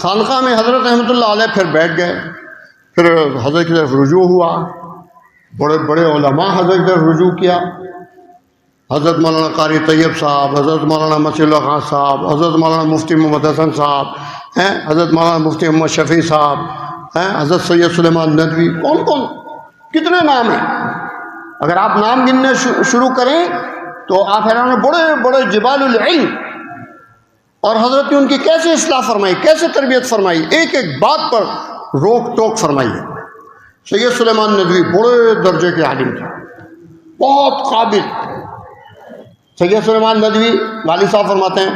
خانقاہ میں حضرت رحمۃ اللہ علیہ پھر بیٹھ گئے، پھر حضرت کی طرف رجوع ہوا، بڑے بڑے علماء حضرت کی طرف رجوع کیا، حضرت مولانا قاری طیب صاحب، حضرت مولانا مسیح اللہ خان صاحب، حضرت مولانا مفتی محمد حسن صاحب، حضرت مولانا مفتی محمد شفیع صاحب، حضرت سید سلیمان ندوی، کون کون، کتنے نام ہیں، اگر آپ نام گننے شروع کریں تو آپ حیران، بڑے بڑے جبال العلم، اور حضرت نے ان کی کیسے اصلاح فرمائی، کیسے تربیت فرمائی، ایک ایک بات پر روک ٹوک فرمائی ہے۔ سید سلیمان ندوی بڑے درجے کے عالم تھے، بہت قابل۔ سید سلیمان ندوی والد صاحب فرماتے ہیں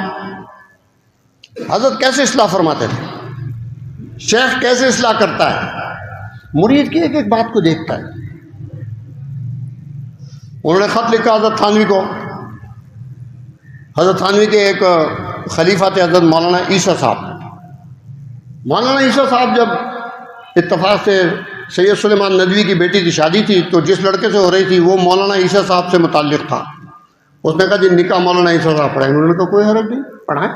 حضرت کیسے اصلاح فرماتے تھے، شیخ کیسے اصلاح کرتا ہے، مرید کی ایک ایک بات کو دیکھتا ہے۔ انہوں نے خط لکھا حضرت تھانوی کو، حضرت تھانوی کے ایک خلیفہ تھے حضرت مولانا عیسیٰ صاحب۔ مولانا عیسیٰ صاحب جب اتفاق سے سید سلیمان ندوی کی بیٹی کی شادی تھی تو جس لڑکے سے ہو رہی تھی وہ مولانا عیسیٰ صاحب سے متعلق تھا، اس نے کہا جی نکاح مولانا عیسیٰ صاحب پڑھائیں، انہوں نے کہا کوئی حرج نہیں، پڑھائیں،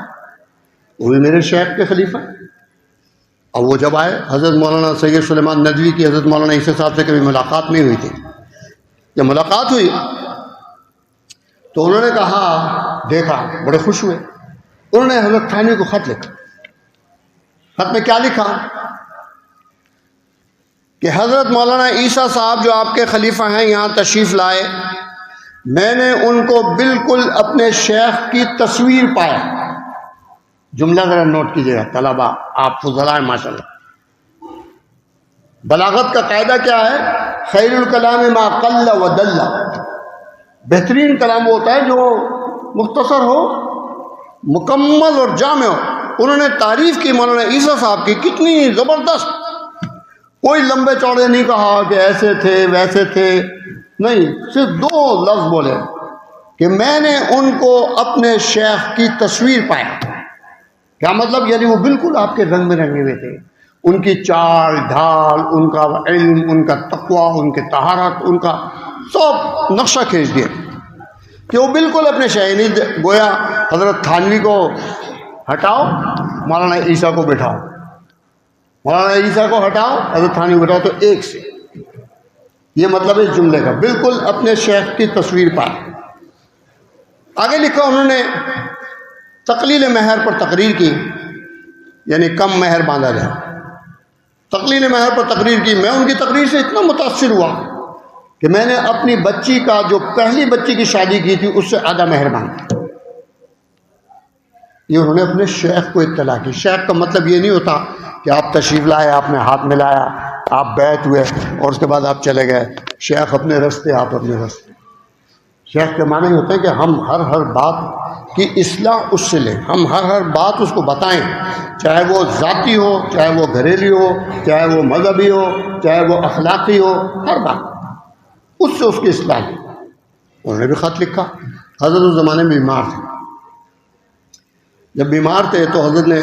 وہ بھی میرے شیخ کے خلیفہ۔ اب وہ جب آئے، حضرت مولانا سید سلیمان ندوی کی حضرت مولانا عیسیٰ صاحب سے کبھی ملاقات نہیں ہوئی تھی، جب ملاقات ہوئی تو انہوں نے کہا، دیکھا، بڑے خوش ہوئے، انہوں نے حضرت تھانوی کو خط لکھا۔ خط میں کیا لکھا کہ حضرت مولانا عیسیٰ صاحب جو آپ کے خلیفہ ہیں یہاں تشریف لائے، میں نے ان کو بالکل اپنے شیخ کی تصویر پایا۔ جملہ ذرا نوٹ کیجیے گا طلبا، آپ فضلاء ہیں ماشاء اللہ۔ بلاغت کا قاعدہ کیا ہے؟ خیر الکلام ما قل و دل، بہترین کلام وہ ہوتا ہے جو مختصر ہو، مکمل اور جامع ہو۔ انہوں نے تعریف کی مولانا عیسیٰ صاحب کی، کتنی زبردست، کوئی لمبے چوڑے نہیں کہا کہ ایسے تھے ویسے تھے، نہیں، صرف دو لفظ بولے کہ میں نے ان کو اپنے شیخ کی تصویر پایا۔ کیا مطلب؟ یعنی وہ بالکل آپ کے رنگ میں رنگے ہوئے تھے، ان کی چال ڈھال، ان کا علم، ان کا تقوی، ان کی طہارت، ان کا سب نقشہ کھینچ دیا کہ وہ بالکل اپنے شیخ، نہیں گویا حضرت تھانوی کو ہٹاؤ، مولانا عیسیٰ کو بٹھاؤ، مولانا عیسیٰ کو ہٹاؤ، حضرت تھانوی کو بٹھاؤ، تو ایک سے، یہ مطلب اس جملے کا، بالکل اپنے شیخ کی تصویر پائی۔ آگے لکھا انہوں نے تقلیل مہر پر تقریر کی، یعنی کم مہر باندھا جائے، تقلیل مہر پر تقریر کی۔ میں ان کی تقریر سے اتنا متاثر ہوا کہ میں نے اپنی بچی کا، جو پہلی بچی کی شادی کی تھی، اس سے آدھا مہر مانگا۔ یہ انہوں نے اپنے شیخ کو اطلاع کی۔ شیخ کا مطلب یہ نہیں ہوتا کہ آپ تشریف لائے، آپ نے ہاتھ ملایا، آپ بیعت ہوئے اور اس کے بعد آپ چلے گئے، شیخ اپنے رستے آپ اپنے رستے۔ شیخ کے معنی ہوتے ہیں کہ ہم ہر بات کی اصلاح اس سے لیں، ہم ہر بات اس کو بتائیں، چاہے وہ ذاتی ہو، چاہے وہ گھریلو ہو، چاہے وہ مذہبی ہو، چاہے وہ اخلاقی ہو، ہر بات اس سے اس کی اصلاح لیں۔ انہوں نے بھی خط لکھا۔ حضرت اس زمانے میں بیمار تھے، جب بیمار تھے تو حضرت نے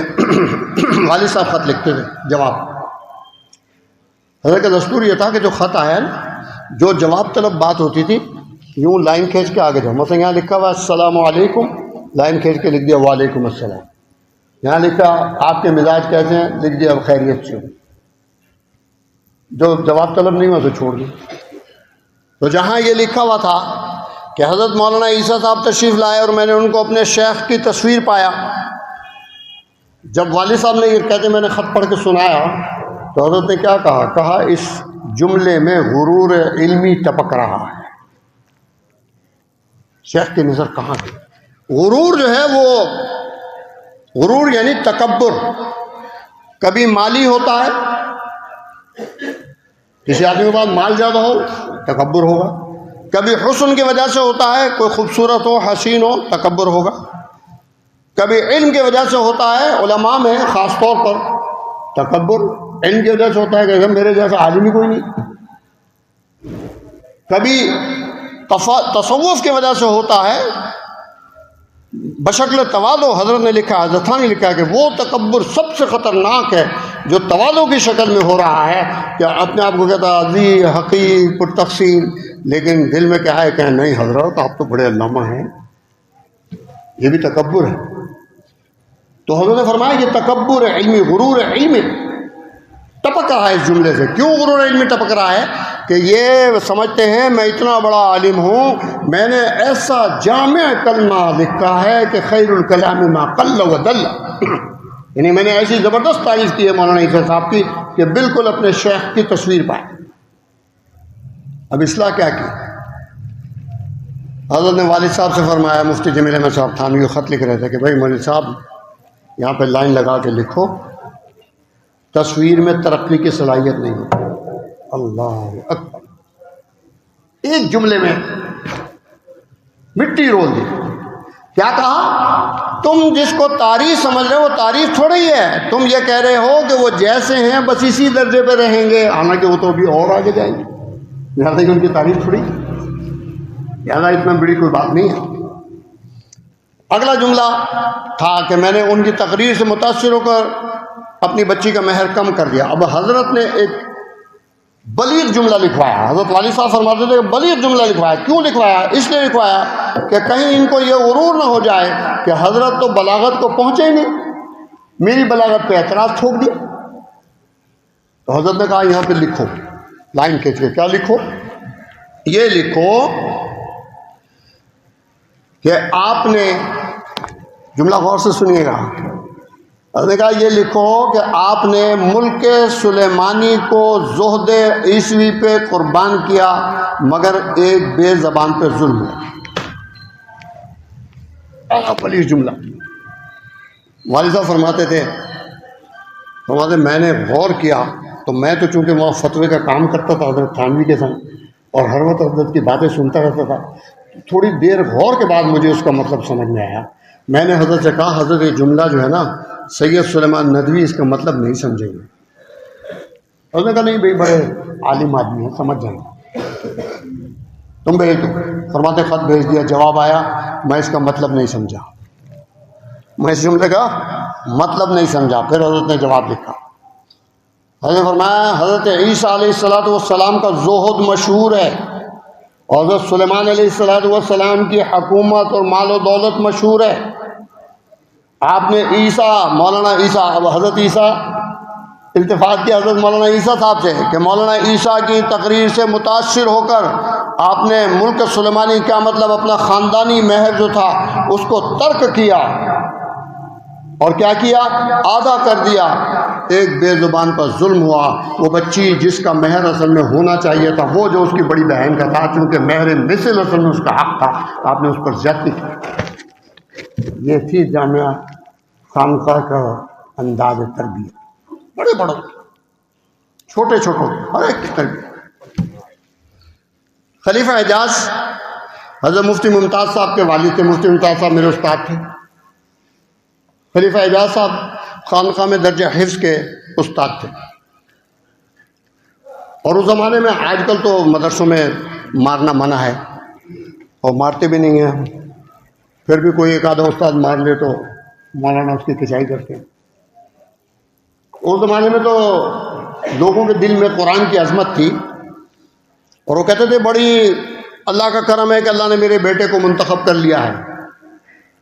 والد صاحب خط لکھتے تھے، جواب۔ حضرت کا دستور یہ تھا کہ جو خط آیا جو جواب طلب بات ہوتی تھی، یوں لائن کھینچ کے آگے جاؤ۔ مثلا یہاں لکھا ہوا السلام علیکم، لائن کھینچ کے لکھ دیا وعلیکم السلام۔ یہاں لکھا آپ کے مزاج کیسے ہیں، لکھ دیا خیریت سے ہو۔ جو جواب طلب نہیں ہوا تو چھوڑ دیا۔ تو جہاں یہ لکھا ہوا تھا کہ حضرت مولانا عیسیٰ صاحب تشریف لائے اور میں نے ان کو اپنے شیخ کی تصویر پایا، جب والد صاحب نے یہ کہتے میں نے خط پڑھ کے سنایا تو حضرت نے کیا کہا؟ کہا اس جملے میں غرور علمی ٹپک رہا ہے۔ شیخ کی نظر کہاں تھی؟ غرور جو ہے وہ، غرور یعنی تکبر، کبھی مالی ہوتا ہے، کسی آدمی کے پاس مال زیادہ ہو تکبر ہوگا، کبھی حسن کی وجہ سے ہوتا ہے، کوئی خوبصورت ہو، حسین ہو، تکبر ہوگا، کبھی علم کی وجہ سے ہوتا ہے، علماء میں خاص طور پر تکبر علم کی وجہ سے ہوتا ہے کہ میرے جیسا عالم ہی کوئی نہیں، کبھی تصوف کی وجہ سے ہوتا ہے بشکل تواضع۔ حضرت نے لکھا، حضرت تھانوی نے لکھا کہ وہ تکبر سب سے خطرناک ہے جو تواضع کی شکل میں ہو رہا ہے، کہ اپنے آپ کو کہتا ہے عزیز، حقیر، پرتقسیم، لیکن دل میں کیا ہے کہ نہیں حضرت آپ تو بڑے علامہ ہیں، یہ بھی تکبر ہے۔ تو حضرت نے فرمایا یہ تکبر علمی، غرور علمی ٹپک رہا ہے اس جملے سے. کیوں غرور علمی ٹپک رہا ہے؟ کہ یہ سمجھتے ہیں میں اتنا بڑا عالم ہوں، میں نے ایسا جامع کلمہ لکھا ہے کہ خیر الکلام ما قل و دل. یعنی میں نے ایسی زبردست تعریف کی ہے مولانا عیسیٰ صاحب کی کہ بالکل اپنے شیخ کی تصویر پائے. اب اصلاح کیا کی؟ حضرت نے والد صاحب سے فرمایا، مفتی جمیل احمد صاحب تھانوی خط لکھ رہے تھے کہ بھائی مولوی صاحب یہاں پہ لائن لگا کے لکھو تصویر میں ترقی کی صلاحیت نہیں ہوتی. اللہ اکبر، ایک جملے میں مٹی رول دی. کیا کہا؟ تم جس کو تعریف سمجھ رہے ہو وہ تعریف تھوڑی ہی ہے. تم یہ کہہ رہے ہو کہ وہ جیسے ہیں بس اسی درجے پہ رہیں گے، حالانکہ وہ تو ابھی اور آگے جائیں گے. لہٰذا کہ ان کی تعریف تھوڑی، لہٰذا اتنا بڑی کوئی بات نہیں ہے. اگلا جملہ تھا کہ میں نے ان کی تقریر سے متاثر ہو کر اپنی بچی کا مہر کم کر دیا. اب حضرت نے ایک بلیغ جملہ لکھوایا. حضرت والد صاحب فرماتے تھے کہ بلیغ جملہ لکھوایا. کیوں لکھوایا؟ اس لیے لکھوایا کہ کہیں ان کو یہ غرور نہ ہو جائے کہ حضرت تو بلاغت کو پہنچے ہی نہیں، میری بلاغت پہ اعتراض ٹھوک دیا. تو حضرت نے کہا یہاں پہ لکھو، لائن کھینچ کے. کیا لکھو؟ یہ لکھو کہ آپ نے، جملہ غور سے سنیے گا، حضرت نے کہا یہ لکھو کہ آپ نے ملک سلیمانی کو زہد عیسوی پہ قربان کیا مگر ایک بے زبان پہ ظلم ہوا. پلیس جملہ. والد صاحب فرماتے میں نے غور کیا تو میں تو چونکہ وہاں فتوے کا کام کرتا تھا حضرت تھانوی کے ساتھ اور ہر وقت حضرت کی باتیں سنتا رہتا تھا. تھوڑی دیر غور کے بعد مجھے اس کا مطلب سمجھ میں آیا. میں نے حضرت سے کہا حضرت یہ جملہ جو ہے نا سید سلیمان ندوی اس کا مطلب نہیں سمجھیں گے. حضرت نے کہا نہیں بھائی بڑے عالم آدمی ہیں سمجھ جائیں گے، تم بھیج دو. فرماتے خط بھیج دیا، جواب آیا میں اس کا مطلب نہیں سمجھا، میں اس جملے کا مطلب نہیں سمجھا. پھر حضرت نے جواب لکھا. حضرت فرمایا حضرت عیسیٰ علیہ السلام کا زہد مشہور ہے اور حضرت سلیمان علیہ السلام کی حکومت اور مال و دولت مشہور ہے. آپ نے مولانا عیسیٰ، اب حضرت عیسیٰ التفات کیا حضرت مولانا عیسیٰ صاحب سے کہ مولانا عیسیٰ کی تقریر سے متاثر ہو کر آپ نے ملک سلیمانی کیا مطلب اپنا خاندانی مہر جو تھا اس کو ترک کیا اور کیا کیا؟ آدھا کر دیا. ایک بے زبان پر ظلم ہوا. وہ بچی جس کا مہر اصل میں ہونا چاہیے تھا وہ جو اس کی بڑی بہن کا تھا، چونکہ مہر مثل اصل میں اس کا حق تھا، آپ نے اس پر زیادتی کی. یہ تھی جامعہ خانقاہ کا انداز تربیت. بڑے بڑے چھوٹے چھوٹے ہر ایک کی تربیت. خلیفہ اعجاز حضرت مفتی ممتاز صاحب کے والد تھے. مفتی ممتاز صاحب میرے استاد تھے. خلیفہ اعجاز صاحب خانقاہ میں درجہ حفظ کے استاد تھے. اور اس زمانے میں، آج کل تو مدرسوں میں مارنا منع ہے اور مارتے بھی نہیں ہیں، پھر بھی کوئی ایک آدھا استاد مار لے تو مولانا اس کی کھچائی کرتے ہیں. اس زمانے میں تو لوگوں کے دل میں قرآن کی عظمت تھی اور وہ کہتے تھے بڑی اللہ کا کرم ہے کہ اللہ نے میرے بیٹے کو منتخب کر لیا ہے.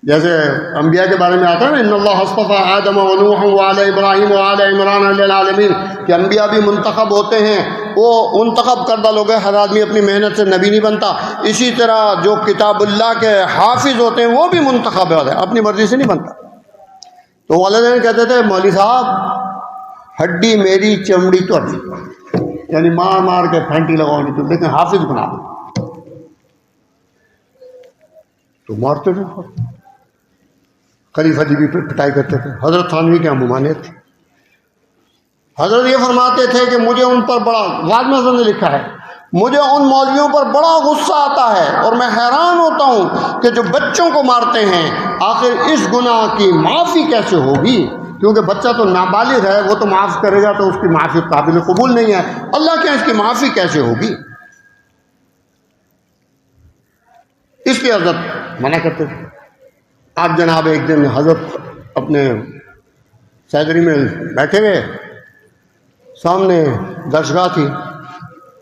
جیسے انبیاء کے بارے میں آتا ہے نا ان اللہ اصطفیٰ آدم و نوح وآل ابراہیم وآل عمران علی العالمین، کہ انبیاء بھی منتخب ہوتے ہیں. وہ منتخب کردہ لوگ ہیں، ہر آدمی اپنی محنت سے نبی نہیں بنتا. اسی طرح جو کتاب اللہ کے حافظ ہوتے ہیں وہ بھی منتخب ہوتے ہیں، اپنی مرضی سے نہیں بنتا. تو والدین کہتے تھے مولوی صاحب ہڈی میری چمڑی تو یعنی مار مار کے پھینٹی لگاؤ نہیں تو، لیکن حافظ بنا دو. تو مارتے تھے. خلیفہ جی بھی پٹائی کرتے تھے. حضرت تھانوی کے ممانعت تھے. حضرت یہ فرماتے تھے کہ مجھے ان پر بڑا، غازی حسن نے لکھا ہے، مجھے ان مولویوں پر بڑا غصہ آتا ہے اور میں حیران ہوتا ہوں کہ جو بچوں کو مارتے ہیں آخر اس گناہ کی معافی کیسے ہوگی؟ کیونکہ بچہ تو نابالغ ہے، وہ تو معاف کرے گا تو اس کی معافی قابل قبول نہیں ہے. اللہ کے اس کی معافی کیسے ہوگی؟ اس لیے حضرت منع کرتے تھے. آپ جناب ایک دن حضرت اپنے سیدری میں بیٹھے ہوئے، سامنے درسگاہ تھی،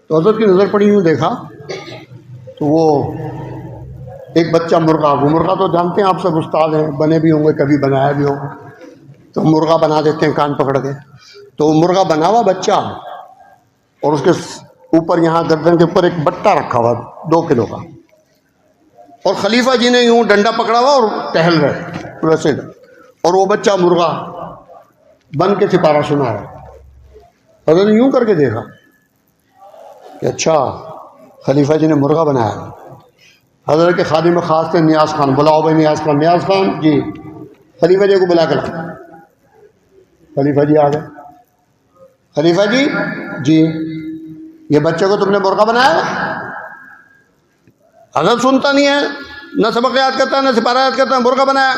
تو حضرت کی نظر پڑی، یوں دیکھا تو وہ ایک بچہ مرغا، وہ مرغا تو جانتے ہیں آپ سب استاد ہیں، بنے بھی ہوں گے کبھی بنایا بھی ہوگا، تو مرغا بنا دیتے ہیں کان پکڑ کے. تو مرغا بنا ہوا بچہ اور اس کے اوپر یہاں گردن کے اوپر ایک بٹا رکھا ہوا 2 کلو کا, اور خلیفہ جی نے یوں ڈنڈا پکڑا ہوا اور ٹہل رہے ویسے, اور وہ بچہ مرغا بن کے سپارہ سنا رہا. حضرت نے یوں کر کے دیکھا کہ اچھا خلیفہ جی نے مرغا بنایا. حضرت کے خادم خاص تھے نیاز خان, بلاؤ بھائی نیاز خان. نیاز خان جی خلیفہ جی کو بلا کے لاؤ. خلیفہ جی آ گئے. خلیفہ جی جی یہ بچے کو تم نے مرغا بنایا؟ حضرت سنتا نہیں ہے, نہ سبق یاد کرتا ہے نہ سپارہ یاد کرتا ہے. مرغا بنایا.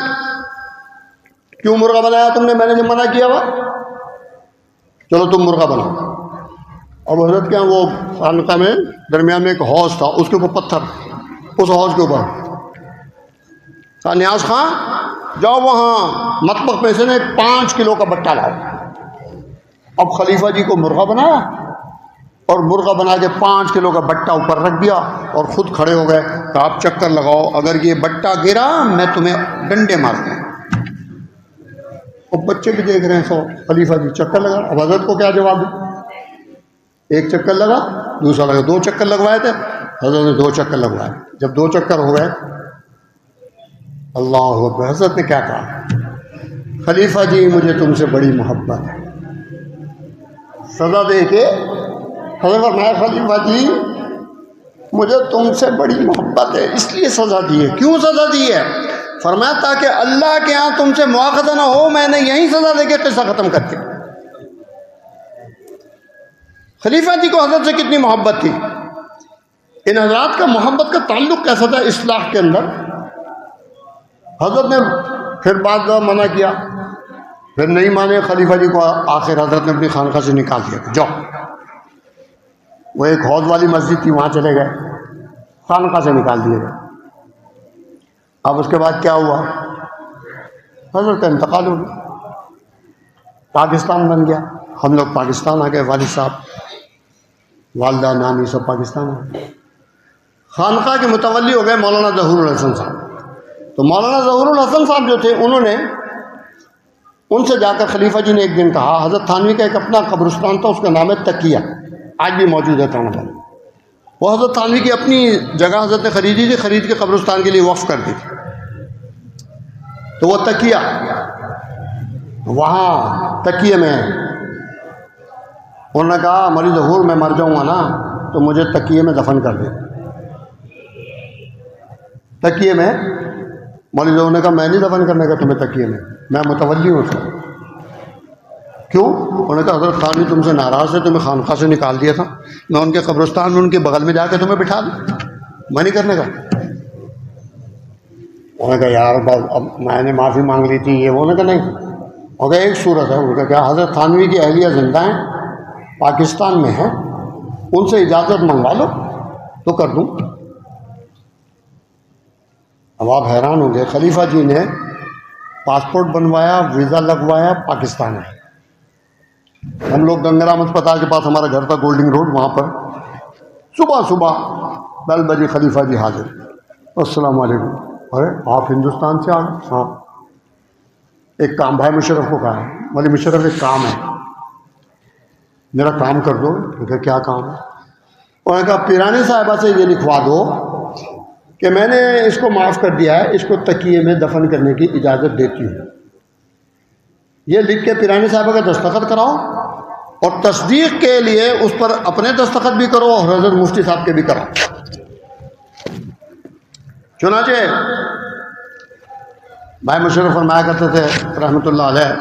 کیوں مرغا بنایا تم نے؟ میں نے جب منع کیا ہوا. چلو تم مرغا بناؤ. اب حضرت کے وہ خانقاہ میں درمیان میں ایک حوض تھا, اس کے اوپر پتھر, اس حوض کے اوپر کہا نیاز خان جاؤ وہاں مطبخ میں سے 5 کلو کا بٹا لاؤ. اب خلیفہ جی کو مرغا بنایا اور مرغا بنا کے 5 کلو کا بٹا اوپر رکھ دیا اور خود کھڑے ہو گئے کہ آپ چکر لگاؤ, اگر یہ بٹا گرا میں تمہیں ڈنڈے مار دوں. اب بچے بھی دیکھ رہے ہیں سو. خلیفہ جی چکر لگا. اب حضرت کو کیا جواب دیں؟ ایک چکر لگا, دوسرا لگا, 2 چکر لگوائے تھے. حضرت نے 2 چکر لگوائے. جب 2 چکر ہو گئے, اللہ اکبر, حضرت نے کیا کہا؟ خلیفہ جی مجھے تم سے بڑی محبت ہے. سزا دے کے حضرت فرمایا خلیفہ جی مجھے تم سے بڑی محبت ہے اس لیے سزا دی ہے. کیوں سزا دی ہے؟ فرمایا تاکہ اللہ کے ہاں تم سے مواخذہ نہ ہو, میں نے یہی سزا دے کے قصہ ختم کر دیا. خلیفہ جی کو حضرت سے کتنی محبت تھی. ان حضرات کا محبت کا تعلق کیسا تھا اصلاح کے اندر. حضرت نے پھر بعد منع کیا, پھر نہیں مانے خلیفہ جی کو. آخر حضرت نے اپنی خانقاہ سے نکال دیا, جاؤ. وہ ایک حوض والی مسجد تھی وہاں چلے گئے, خانقاہ سے نکال دیے گئے. اب اس کے بعد کیا ہوا؟ حضرت کا انتقال ہو گیا, پاکستان بن گیا. ہم لوگ پاکستان آ گئے, والد صاحب والدہ نانی سب پاکستان آ گئے. خانقاہ کے متولی ہو گئے مولانا ظہور الحسن صاحب. تو مولانا ظہور الحسن صاحب جو تھے انہوں نے ان سے جا کر خلیفہ جی نے ایک دن کہا, حضرت تھانوی کا ایک اپنا قبرستان تھا, اس کا نام ہے تقیہ, آج بھی موجود ہے تھانہ میں. وہ حضرت تھانوی کی اپنی جگہ حضرت نے خریدی تھی, خرید کے قبرستان کے لیے وقف کر دی تھی. تو وہ تقیہ, وہاں تقیے میں انہوں نے کہا مولوی ظہور میں مر جاؤں گا نا تو مجھے تقیے میں دفن کر دے. تقیے میں مولوی ظہور نے کہا میں نہیں دفن کرنے کا تمہیں تقیے میں متولی ہوں. کیوں؟ انہوں نے کہا حضرت تھانوی تم سے ناراض ہے, تمہیں خانقاہ سے نکال دیا تھا, میں ان کے قبرستان میں ان کے بغل میں جا کے تمہیں بٹھا دوں, میں نہیں کرنے کا. انہوں نے کہا یار اب میں نے معافی مانگ لی تھی یہ. انہوں نے کہا نہیں. اور کہا ایک صورت ہے. انہوں نے کہا حضرت تھانوی کی اہلیہ زندہ ہیں, پاکستان میں ہیں, ان سے اجازت منگوا لو تو کر دوں. اب آپ حیران ہوں گے, خلیفہ جی نے پاسپورٹ بنوایا, ویزا لگوایا, پاکستان ہے. ہم لوگ گنگا رام اسپتال کے پاس ہمارا گھر تھا, گولڈنگ روڈ, وہاں پر صبح بیل بجے خلیفہ جی حاضر. السلام علیکم. ارے آپ ہندوستان سے آ گئے؟ ہاں. ایک کام بھائی مشرف کو کہا ہے, مولانا مشرف ایک کام ہے, میرا کام کر دو. کہ کیا کام ہے؟ انہوں نے کہا پیرانی صاحبہ سے یہ لکھوا دو کہ میں نے اس کو معاف کر دیا ہے, اس کو تقیے میں دفن کرنے کی اجازت دیتی ہوں. یہ لکھ کے پیرانی صاحبہ کا دستخط کراؤ اور تصدیق کے لیے اس پر اپنے دستخط بھی کرو اور حضرت مفتی صاحب کے بھی کراؤ. چنانچہ بھائی مشرف فرمایا کرتے تھے رحمۃ اللہ علیہ,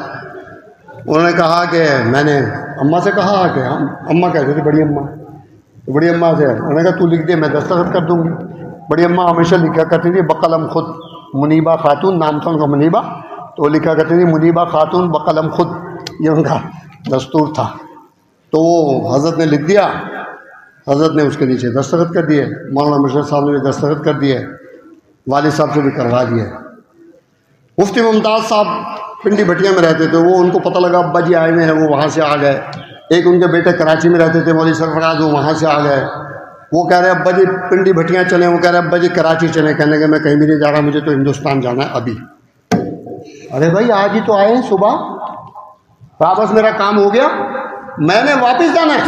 انہوں نے کہا کہ میں نے اماں سے کہا کہ ہم اماں کہتے تھے بڑی اماں, تو بڑی اماں سے انہوں نے کہا تو لکھ دے میں دستخط کر دوں گی. بڑی اماں ہمیشہ لکھا کرتی تھی بقلم خود, منیبہ خاتون نام تھا ان کا منیبہ, تو وہ لکھا کرتی تھی منیبہ خاتون بقلم خود, یہ ان کا دستور تھا. تو وہ حضرت نے لکھ دیا, حضرت نے اس کے نیچے دستخط کر دیے, مولانا مشرف صاحب نے بھی دستخط کر دیے, والد صاحب سے بھی کروا دیے. مفتی ممتاز صاحب پنڈی بھٹیا میں رہتے تھے, وہ ان کو پتہ لگا ابا جی آئے ہوئے ہیں, وہ وہاں سے آ گئے. ایک ان کے بیٹے کراچی میں رہتے تھے مولوی سرفراز, وہ وہاں سے آ گئے. وہ کہہ رہے ابا جی پنڈی بھٹیاں چلیں, وہ کہہ رہے ابا جی کراچی چلیں. کہنے کہ میں کہیں بھی نہیں جا رہا, مجھے تو ہندوستان جانا ہے ابھی. ارے بھائی آج ہی تو آئے ہیں صبح, کہا بس میرا کام ہو گیا، میں نے واپس جانا ہے۔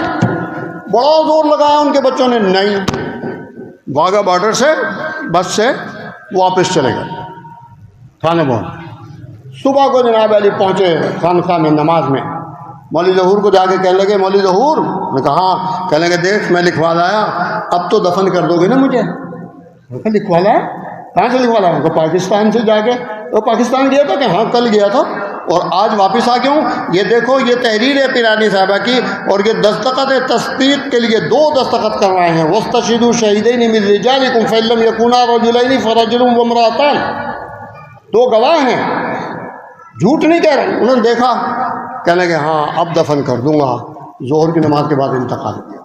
بڑا زور لگایا ان کے بچوں نے، نہیں، واگا بارڈر سے بس سے واپس چلے گئے تھانے بہت۔ صبح کو جناب علی پہنچے خانقاہ میں نماز میں، مولوی ظہور کو جا کے کہنے لگے مولوی ظہور، میں کہا ہاں، کہنے لگے دیکھ میں لکھوا لایا، اب تو دفن کر دو گے نا مجھے؟ میں کہا لکھوا لایا؟ کہاں سے لکھوا لایا؟ پاکستان سے جا کے۔ تو پاکستان گیا تھا کہ ہاں کل گیا تھا اور آج واپس آ گیا ہوں۔ یہ دیکھو یہ تحریر ہے پیرانی صاحبہ کی، اور یہ دستخط تصدیق کے لیے 2 دستخط کروائے ہیں، وَاسْتَشْهِدُوا شَهِيدَيْنِ مِن رِجَالِكُمْ فَإِن لَّمْ يَكُونَا رَجُلَيْنِ فَرَجُلٌ وَامْرَأَتَانِ، 2 گواہ ہیں، جھوٹ نہیں کہہ رہے۔ انہوں نے دیکھا، کہنے لگے ہاں اب دفن کر دوں گا۔ ظہر کی نماز کے بعد انتقال کیا۔